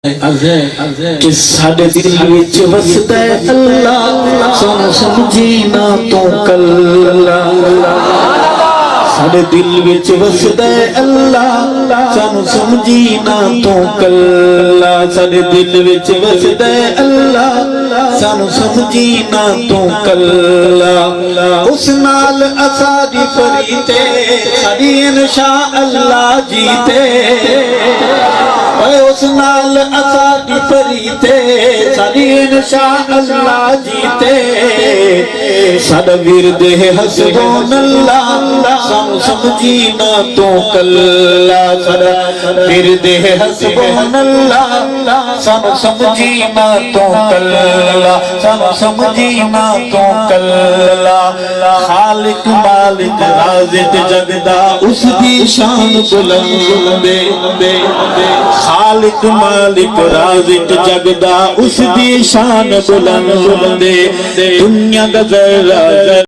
کہ ساڈے دل وچ وسدا ہے اللہ سانو سمجھی نہ تو کلا ساڈے دل وچ وسدا ہے اللہ سانو سمجھی نہ تو کلا ساڈے دل وچ وسدا ہے اللہ سانو سمجھی نہ تو کلا اس نال اساں دی فریتے ساڈی انشاءاللہ جیتے اس نال اساں دی فریتے ساڈی انشاءاللہ جیتے ساڈا ورد ہے حسبون اللہ سانو سمجھی نہ تو کلا ساڈا ورد ہے حسبون اللہ سانو سمجھی نہ تو کلا سانو سمجھی نہ تو کلا خالق مالک رازق جگدا اس دی شان بلند خالق مالک رازق جگدا اس دی شان بلند دنیا دا ذرہ